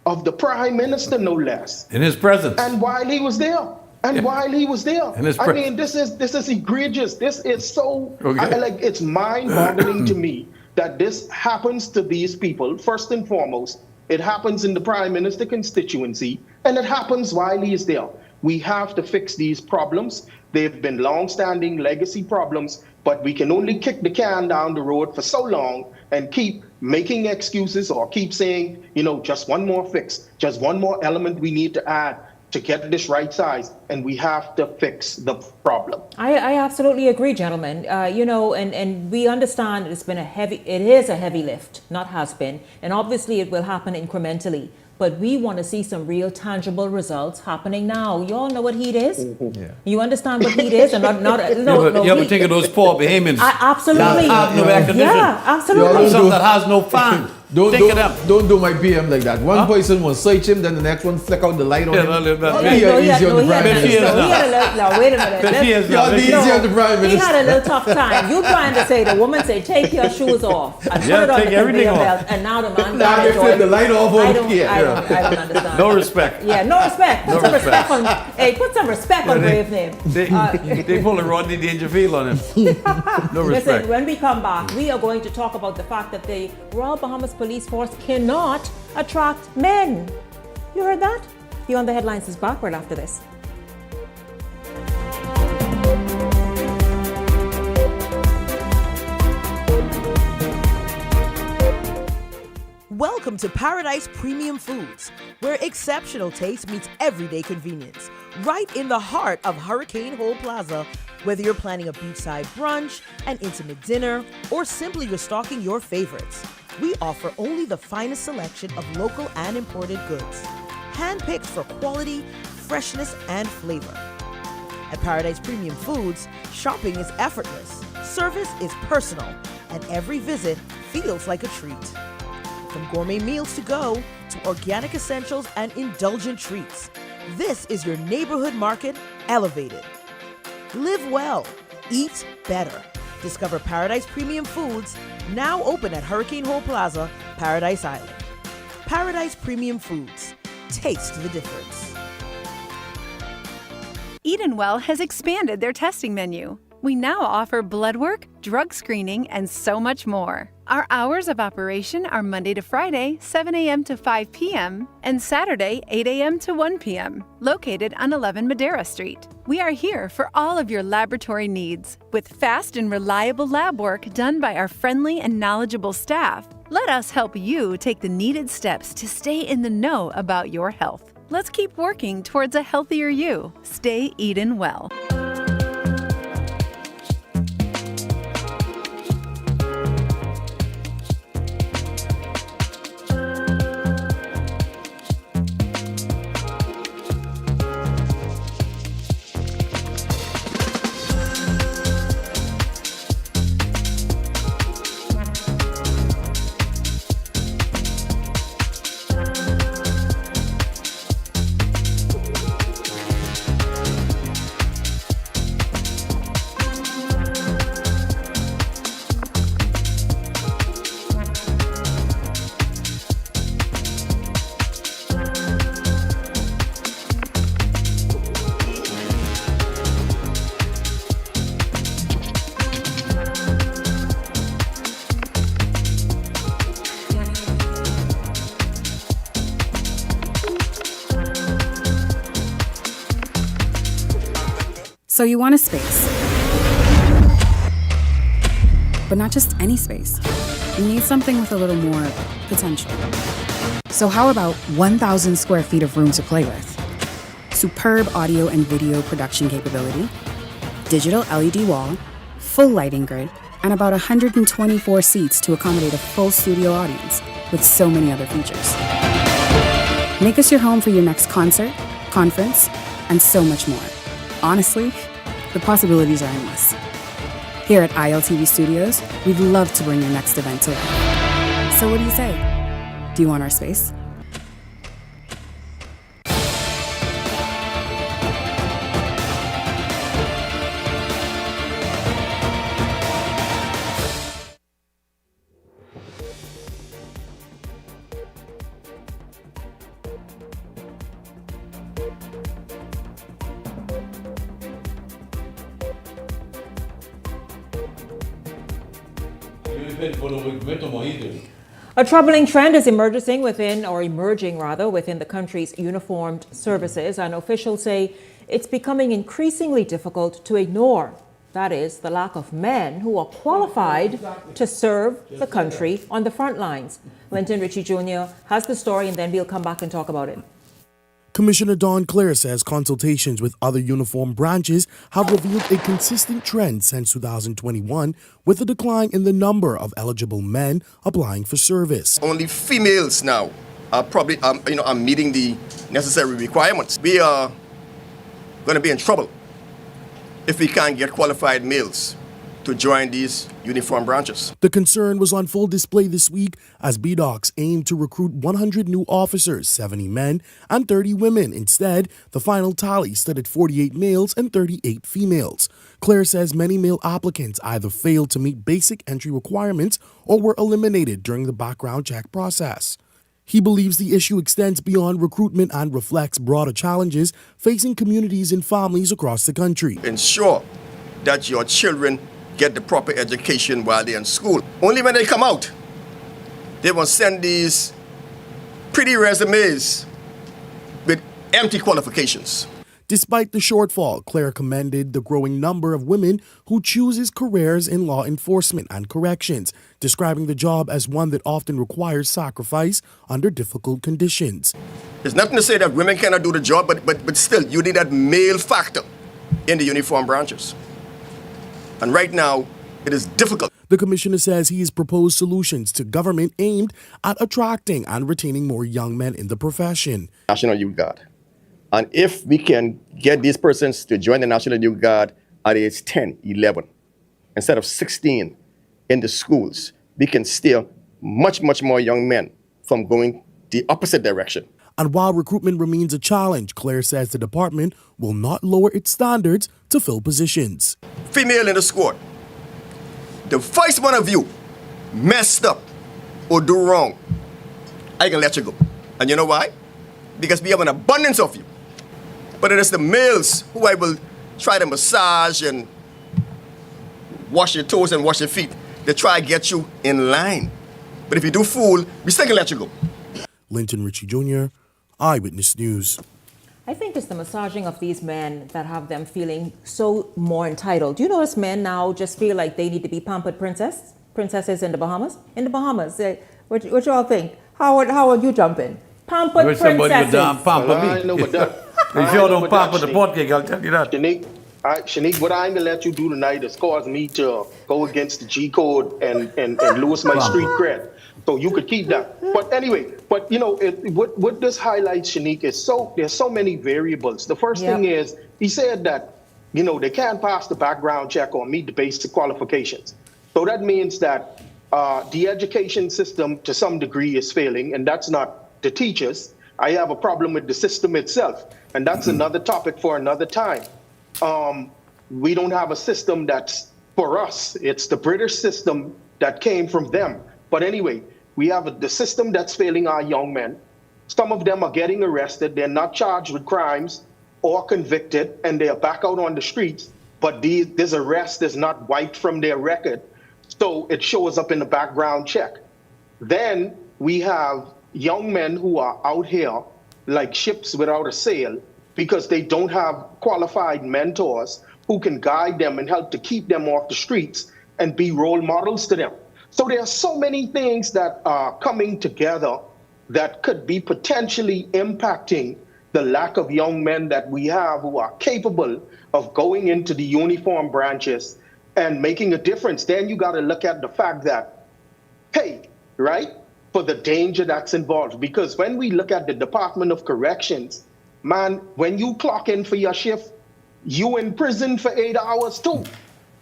Speaker 2: of the Prime Minister, no less.
Speaker 8: In his presence.
Speaker 2: And while he was there. While he was there.
Speaker 8: In his
Speaker 2: I mean, this is egregious. This is so, it's mind-boggling to me that this happens to these people. First and foremost, it happens in the Prime Minister constituency, and it happens while he is there. We have to fix these problems. They've been long-standing legacy problems, but we can only kick the can down the road for so long and keep making excuses or keep saying, just one more fix, just one more element we need to add to get this right size, and we have to fix the problem.
Speaker 7: I absolutely agree, gentlemen. And we understand it is a heavy lift, not has been, and obviously it will happen incrementally. But we want to see some real tangible results happening now. You all know what heat is?
Speaker 10: Yeah.
Speaker 7: You understand what heat is? And
Speaker 8: but think of those poor Bahamians.
Speaker 7: Absolutely.
Speaker 8: That have no air conditioning.
Speaker 7: Yeah, absolutely.
Speaker 8: And some that has no fan. Think of them.
Speaker 10: Don't do my PM like that. One person will search him, then the next one flick out the light on him.
Speaker 7: Wait a minute. He had a little tough time. You trying to say the woman say, take your shoes off and put it on the conveyor belt, and now the man got it
Speaker 10: flip the light off.
Speaker 7: I don't understand.
Speaker 8: No respect.
Speaker 7: Yeah, no respect. Put some respect on Brave name.
Speaker 8: They pull a Rodney Dangerfield on him. No respect.
Speaker 7: Listen, when we come back, we are going to talk about the fact that the Royal Bahamas Police Force cannot attract men. You heard that? Beyond the Headlines is back right after this.
Speaker 21: Welcome to Paradise Premium Foods, where exceptional taste meets everyday convenience. Right in the heart of Hurricane Hole Plaza, whether you're planning a beachside brunch, an intimate dinner, or simply restocking your favorites, we offer only the finest selection of local and imported goods, handpicked for quality, freshness, and flavor. At Paradise Premium Foods, shopping is effortless, service is personal, and every visit feels like a treat. From gourmet meals to go to organic essentials and indulgent treats, this is your neighborhood market elevated. Live well, eat better. Discover Paradise Premium Foods, now open at Hurricane Hole Plaza, Paradise Island. Paradise Premium Foods. Taste the difference.
Speaker 3: Edenwell has expanded their testing menu. We now offer blood work, drug screening, and so much more. Our hours of operation are Monday to Friday, 7 a.m. to 5 p.m., and Saturday, 8 a.m. to 1 p.m., located on 11 Madera Street. We are here for all of your laboratory needs, with fast and reliable lab work done by our friendly and knowledgeable staff. Let us help you take the needed steps to stay in the know about your health. Let's keep working towards a healthier you. Stay Eden well.
Speaker 22: So you want a space. But not just any space. You need something with a little more potential. So how about 1,000 square feet of room to play with? Superb audio and video production capability, digital LED wall, full lighting grid, and about 124 seats to accommodate a full studio audience with so many other features. Make us your home for your next concert, conference, and so much more. Honestly, the possibilities are endless. Here at ILTV Studios, we'd love to bring your next event to life. So what do you say? Do you want our space?
Speaker 7: A troubling trend is emerging within the country's uniformed services, and officials say it's becoming increasingly difficult to ignore. That is, the lack of men who are qualified to serve the country on the front lines. Linton Ritchie Jr. has the story, and then we'll come back and talk about it.
Speaker 1: Commissioner Don Clare says consultations with other uniform branches have revealed a consistent trend since 2021, with a decline in the number of eligible men applying for service.
Speaker 23: Only females now are probably are meeting the necessary requirements. We are going to be in trouble if we can't get qualified males to join these uniform branches.
Speaker 1: The concern was on full display this week as BDOCs aimed to recruit 100 new officers, 70 men and 30 women. Instead, the final tally stood at 48 males and 38 females. Clare says many male applicants either failed to meet basic entry requirements or were eliminated during the background check process. He believes the issue extends beyond recruitment and reflects broader challenges facing communities and families across the country.
Speaker 23: Ensure that your children get the proper education while they're in school. Only when they come out, they will send these pretty resumes with empty qualifications.
Speaker 1: Despite the shortfall, Clare commended the growing number of women who chooses careers in law enforcement and corrections, describing the job as one that often requires sacrifice under difficult conditions.
Speaker 23: There's nothing to say that women cannot do the job, but still, you need that male factor in the uniform branches. And right now, it is difficult.
Speaker 1: The commissioner says he has proposed solutions to government aimed at attracting and retaining more young men in the profession.
Speaker 23: National Youth Guard. And if we can get these persons to join the National Youth Guard at age 10, 11, instead of 16 in the schools, we can steer much more young men from going the opposite direction.
Speaker 1: And while recruitment remains a challenge, Clare says the department will not lower its standards to fill positions.
Speaker 23: Female in the squad. The first one of you messed up or do wrong, I can let you go. And you know why? Because we have an abundance of you. But it is the males who I will try to massage and wash your toes and wash your feet. They try to get you in line. But if you do fool, we still can let you go.
Speaker 4: Linton Ritchie Jr., Eyewitness News.
Speaker 7: I think it's the massaging of these men that have them feeling so more entitled. Do you notice men now just feel like they need to be pampered princesses in the Bahamas? In the Bahamas, what y'all think? How would you jump in? Pampered
Speaker 8: Wish somebody would
Speaker 7: princesses.
Speaker 8: pamper
Speaker 2: Well,
Speaker 8: me.
Speaker 2: I know what that.
Speaker 8: They sure don't pamper the pot cake, I'll tell you that.
Speaker 2: Shanique, what I'm gonna let you do tonight is cause me to go against the G code and lose my street cred. So you could keep that. But anyway, you know, what this highlights, Shanique, is there's so many variables. The first thing is he said that, you know, they can't pass the background check or meet the basic qualifications. So that means that the education system to some degree is failing, and that's not the teachers. I have a problem with the system itself, and that's another topic for another time. We don't have a system that's for us. It's the British system that came from them. But anyway, we have the system that's failing our young men. Some of them are getting arrested. They're not charged with crimes or convicted, and they are back out on the streets. But this arrest is not wiped from their record. So it shows up in the background check. Then we have young men who are out here like ships without a sail because they don't have qualified mentors who can guide them and help to keep them off the streets and be role models to them. So there are so many things that are coming together that could be potentially impacting the lack of young men that we have who are capable of going into the uniform branches and making a difference. Then you got to look at the fact that pay, right, for the danger that's involved. Because when we look at the Department of Corrections, man, when you clock in for your shift, you in prison for 8 hours too.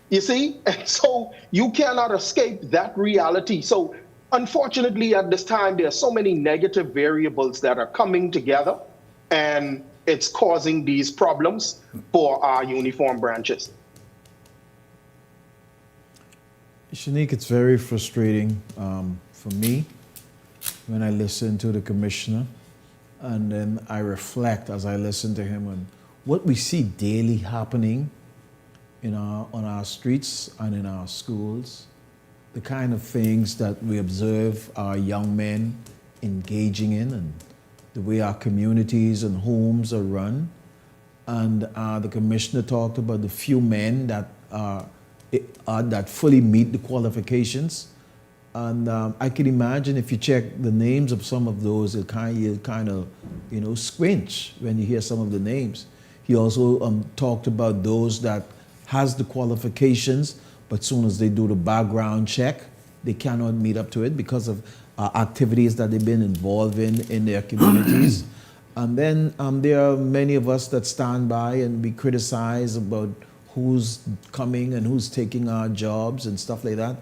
Speaker 2: You see? And so you cannot escape that reality. So unfortunately, at this time, there are so many negative variables that are coming together, and it's causing these problems for our uniform branches.
Speaker 10: Shanique, it's very frustrating for me when I listen to the commissioner, and then I reflect as I listen to him on what we see daily happening on our streets and in our schools, the kind of things that we observe our young men engaging in, and the way our communities and homes are run. And the commissioner talked about the few men that that fully meet the qualifications. And I can imagine if you check the names of some of those, you'll kind of squinch when you hear some of the names. He also talked about those that has the qualifications, but soon as they do the background check, they cannot meet up to it because of activities that they've been involved in their communities. And then there are many of us that stand by and we criticize about who's coming and who's taking our jobs and stuff like that.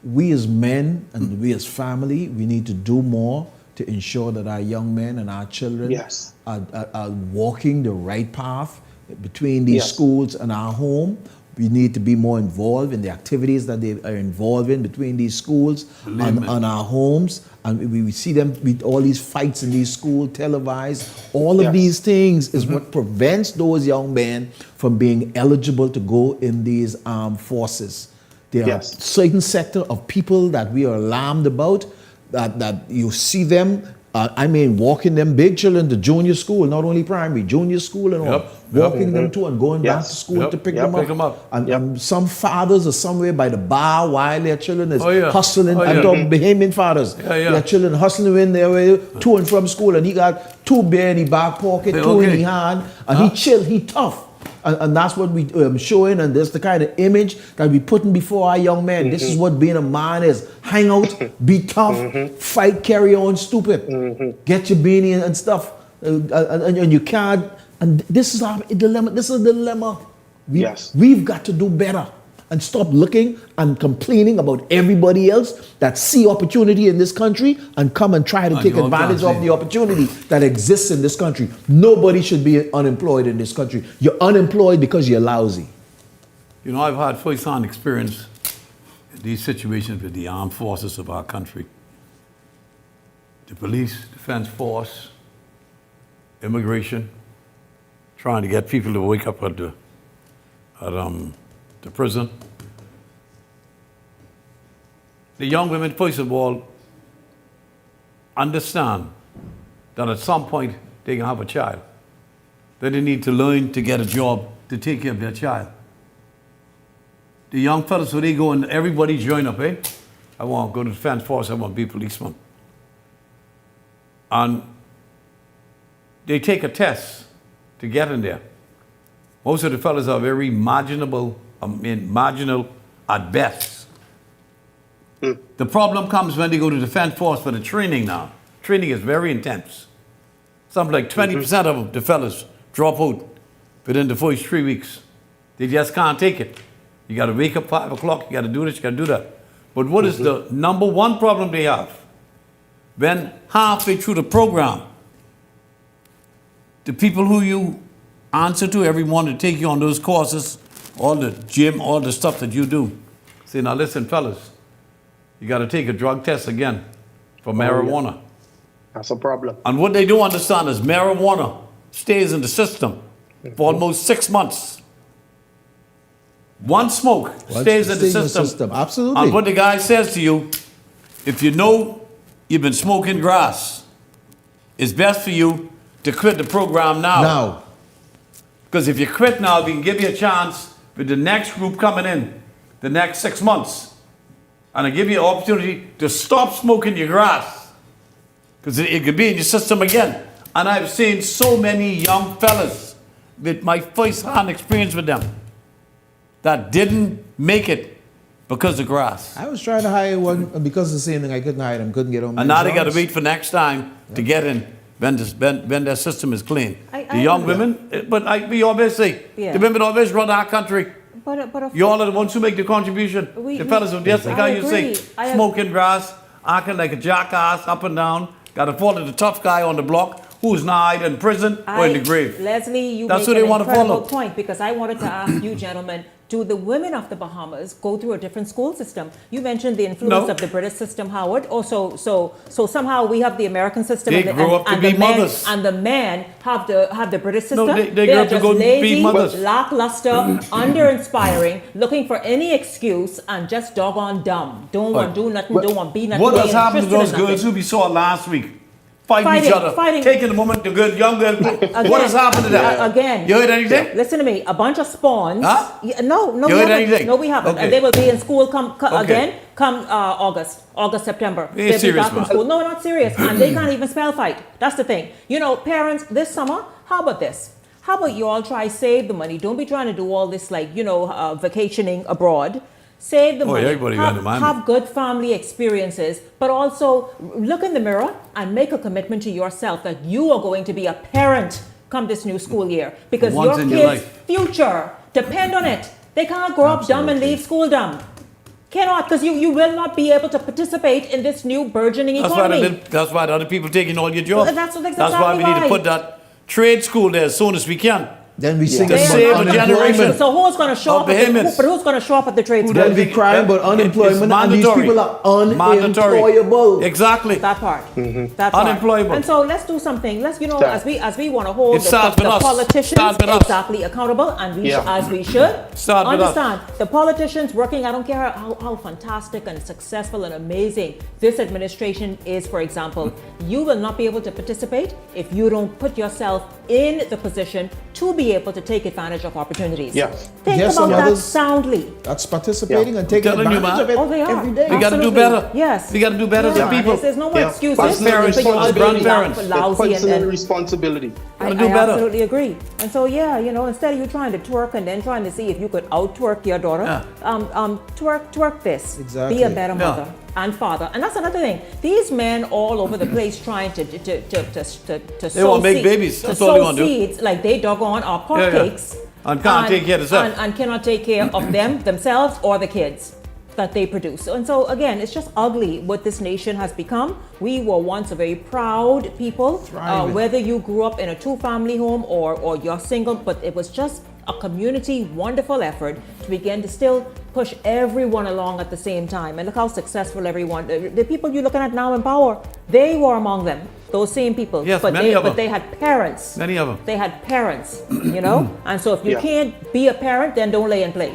Speaker 10: We as men and we as family, we need to do more to ensure that our young men and our children are walking the right path between these schools and our home. We need to be more involved in the activities that they are involved in between these schools and our homes. And we see them with all these fights in these schools, televised. All of these things is what prevents those young men from being eligible to go in these armed forces. There are certain sector of people that we are alarmed about, that you see them, walking them big children to junior school, not only primary, junior school and all, walking them to and going back to school to pick them up. And some fathers are somewhere by the bar while their children is hustling. I'm talking Bahamian fathers. Their children hustling in their way to and from school, and he got 2 beer in his back pocket, 2 in his hand, and he chill, he tough. And that's what we showing, and that's the kind of image that we putting before our young men. This is what being a man is. Hang out, be tough, fight, carry on, stupid. Get your beanie and stuff. And you can't, and this is our dilemma. This is a dilemma. We've got to do better and stop looking and complaining about everybody else that see opportunity in this country and come and try to take advantage of the opportunity that exists in this country. Nobody should be unemployed in this country. You're unemployed because you're lousy.
Speaker 8: You know, I've had first-hand experience in these situations with the armed forces of our country. The police, defense force, immigration, trying to get people to wake up at the prison. The young women, first of all, understand that at some point they can have a child. That they need to learn to get a job to take care of their child. The young fellas, when they go and everybody join up, I want to go to the defense force, I want to be a policeman. And they take a test to get in there. Most of the fellas are very marginal at best. The problem comes when they go to the defense force for the training now. Training is very intense. Something like 20% of them, the fellas, drop out within the first 3 weeks. They just can't take it. You got to wake up 5 o'clock, you got to do this, you got to do that. But what is the number one problem they have? When halfway through the program, the people who you answer to, everyone to take you on those courses, all the gym, all the stuff that you do, say, now listen, fellas, you got to take a drug test again for marijuana.
Speaker 2: Yeah. That's a problem.
Speaker 8: And what they don't understand is marijuana stays in the system for almost 6 months. One smoke stays in the system.
Speaker 10: Absolutely.
Speaker 8: And what the guy says to you, if you know you've been smoking grass, it's best for you to quit the program now. Because if you quit now, we can give you a chance with the next group coming in the next 6 months. And I give you an opportunity to stop smoking your grass. Because it could be in your system again. And I've seen so many young fellas with my first-hand experience with them that didn't make it because of grass.
Speaker 10: I was trying to hire one because of the same thing. I couldn't hire them, couldn't get on my
Speaker 8: And now they got
Speaker 10: insurance.
Speaker 8: to wait for next time to get in when their system is clean. The young women, but we always say, the women always run our country.
Speaker 7: But
Speaker 8: You all are the ones who make the contribution. The fellas of just like how you say, smoking grass, acting like a jackass up and down, got to follow the tough guy on the block who's now either in prison or in the grave.
Speaker 7: Leslie, you
Speaker 8: That's
Speaker 7: make
Speaker 8: who they
Speaker 7: an
Speaker 8: want to
Speaker 7: incredible
Speaker 8: follow.
Speaker 7: point, because I wanted to ask you gentlemen, do the women of the Bahamas go through a different school system? You mentioned the influence
Speaker 8: No.
Speaker 7: of the British system, Howard. Also, so somehow we have the American system,
Speaker 8: They grow up to be mothers.
Speaker 7: And the men have the British system.
Speaker 8: No, they grow
Speaker 7: are
Speaker 8: up to
Speaker 7: just
Speaker 8: go be
Speaker 7: lazy,
Speaker 8: mothers.
Speaker 7: lackluster, under-inspiring, looking for any excuse, and just doggone dumb. Don't want to do nothing, don't want to be nothing.
Speaker 8: What
Speaker 7: they
Speaker 8: has
Speaker 7: ain't
Speaker 8: happened to
Speaker 7: interested
Speaker 8: those
Speaker 7: in
Speaker 8: girls
Speaker 7: nothing.
Speaker 8: who we saw last week? Fighting each other, taking a moment to good young girl. What has happened to them?
Speaker 7: Again.
Speaker 8: You heard anything?
Speaker 7: Listen to me. A bunch of spawns.
Speaker 8: Huh?
Speaker 7: Yeah, no,
Speaker 8: You
Speaker 7: we
Speaker 8: heard
Speaker 7: haven't.
Speaker 8: anything?
Speaker 7: No, we haven't.
Speaker 8: Okay.
Speaker 7: And they will be in school
Speaker 8: Okay.
Speaker 7: again come August, September.
Speaker 8: You're
Speaker 7: They'll be
Speaker 8: serious,
Speaker 7: back in
Speaker 8: man.
Speaker 7: school. No, we're not serious. And they can't even spell fight. That's the thing. You know, parents, this summer, how about this? How about you all try save the money? Don't be trying to do all this like, vacationing abroad. Save the money.
Speaker 8: Everybody got the money.
Speaker 7: Have good family experiences, but also look in the mirror and make a commitment to yourself that you are going to be a parent come this new school year, because
Speaker 8: Once
Speaker 7: your
Speaker 8: in your
Speaker 7: kids'
Speaker 8: life.
Speaker 7: future depend on it. They can't grow up dumb and leave school dumb. Cannot, because you will not be able to participate in this new burgeoning economy.
Speaker 8: That's why the other people taking all your jobs.
Speaker 7: That's
Speaker 8: That's why we need to put that trade school there as soon as we can.
Speaker 10: Then we sing
Speaker 8: To
Speaker 10: about
Speaker 8: save a generation.
Speaker 10: unemployment.
Speaker 7: So who's going to show up?
Speaker 8: behemoths.
Speaker 7: But who's going to show up at the trade school?
Speaker 10: Then we crying about unemployment, and these
Speaker 8: mandatory.
Speaker 10: people are
Speaker 8: Mandatory.
Speaker 10: unemployable.
Speaker 8: Exactly.
Speaker 7: That part. That part.
Speaker 8: Unemployable.
Speaker 7: And so let's do something. Let's,
Speaker 8: Start.
Speaker 7: as we want to hold
Speaker 8: It starts with
Speaker 7: the
Speaker 8: us.
Speaker 7: politicians
Speaker 8: Start with us.
Speaker 7: exactly accountable, and as we should.
Speaker 8: Start with us.
Speaker 7: Understand, the politicians working, I don't care how fantastic and successful and amazing this administration is, for example, you will not be able to participate if you don't put yourself in the position to be able to take advantage of opportunities.
Speaker 2: Yes.
Speaker 7: Think
Speaker 10: Yes,
Speaker 7: about
Speaker 10: some
Speaker 7: that
Speaker 10: others-
Speaker 7: soundly.
Speaker 10: That's participating and taking
Speaker 8: telling you,
Speaker 10: advantage
Speaker 8: man.
Speaker 10: of it
Speaker 7: Oh, they are.
Speaker 10: every day.
Speaker 8: We got to do
Speaker 7: Absolutely.
Speaker 8: better.
Speaker 7: Yes.
Speaker 8: We got to do better
Speaker 7: Yeah.
Speaker 8: as people.
Speaker 7: There's no more excuses
Speaker 8: As parents,
Speaker 7: for you all
Speaker 8: as
Speaker 7: being
Speaker 8: grandparents.
Speaker 7: lousy
Speaker 2: Personal
Speaker 7: and
Speaker 2: responsibility.
Speaker 7: I
Speaker 8: do better.
Speaker 7: absolutely agree. And so, instead of you trying to twerk and then trying to see if you could out-twerk your daughter, twerk this.
Speaker 10: Exactly.
Speaker 7: Be a better
Speaker 8: Yeah.
Speaker 7: mother and father. And that's another thing. These men all over the place trying to sow
Speaker 8: wanna make
Speaker 7: seeds,
Speaker 8: babies.
Speaker 7: to
Speaker 8: That's all they
Speaker 7: sow
Speaker 8: wanna do.
Speaker 7: seeds like they doggone are cupcakes.
Speaker 8: And can't take care of themselves.
Speaker 7: And cannot take care of themselves or the kids that they produce. And so again, it's just ugly what this nation has become. We were once a very proud people,
Speaker 10: Thriving.
Speaker 7: whether you grew up in a two-family home or you're single, but it was just a community wonderful effort to begin to still push everyone along at the same time. And look how successful everyone, the people you're looking at now in power, they were among them. Those same people.
Speaker 8: Yes,
Speaker 7: but
Speaker 8: many of them.
Speaker 7: they had parents.
Speaker 8: Many of them.
Speaker 7: They had parents, you know? And so if you
Speaker 2: Yeah.
Speaker 7: can't be a parent, then don't lay and play.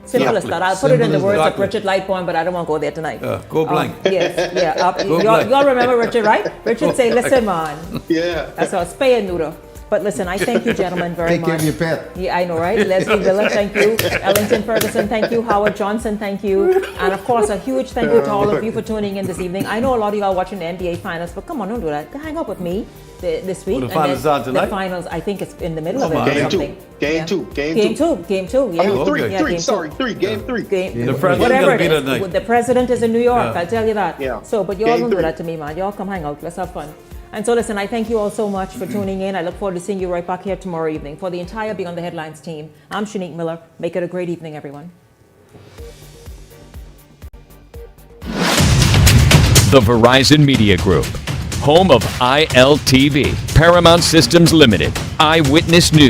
Speaker 7: Simple as that. I'll put it in the words of Richard Lightbourne, but I don't want to go there tonight.
Speaker 8: Go blank.
Speaker 7: Yes, yeah.
Speaker 8: Go blank.
Speaker 7: Y'all remember Richard, right? Richard say, listen, man.
Speaker 2: Yeah.
Speaker 7: That's all. Spay and neuter. But listen, I thank you, gentlemen, very
Speaker 10: Take
Speaker 7: much.
Speaker 10: care of your pet.
Speaker 7: Yeah, I know, right? Leslie Miller, thank you. Ellington Ferguson, thank you. Howard Johnson, thank you. And of course, a huge thank you to all of you for tuning in this evening. I know a lot of y'all watching the NBA Finals, but come on, don't do that. Hang out with me this week.
Speaker 8: Well, the finals are tonight?
Speaker 7: The finals, I think it's in the middle of it.
Speaker 8: Game
Speaker 7: or
Speaker 2: two.
Speaker 7: something.
Speaker 2: Game
Speaker 7: Yeah.
Speaker 2: two.
Speaker 7: Game two, yeah.
Speaker 2: I mean, three.
Speaker 7: Yeah, game two.
Speaker 2: Sorry, three. Game three.
Speaker 8: The president's
Speaker 7: Whatever
Speaker 8: gonna
Speaker 7: it
Speaker 8: be
Speaker 7: is.
Speaker 8: there tonight.
Speaker 7: The president is in New York,
Speaker 8: Yeah.
Speaker 7: I'll tell you that.
Speaker 2: Yeah.
Speaker 7: So, but y'all
Speaker 2: Game
Speaker 7: don't do
Speaker 2: three.
Speaker 7: that to me, man. Y'all come hang out. Let's have fun. And so, listen, I thank you all so much for tuning in. I look forward to seeing you right back here tomorrow evening. For the entire Beyond the Headlines team, I'm Shanique Miller. Make it a great evening, everyone.
Speaker 5: The Verizon Media Group, home of ILTV, Paramount Systems Limited, Eyewitness News.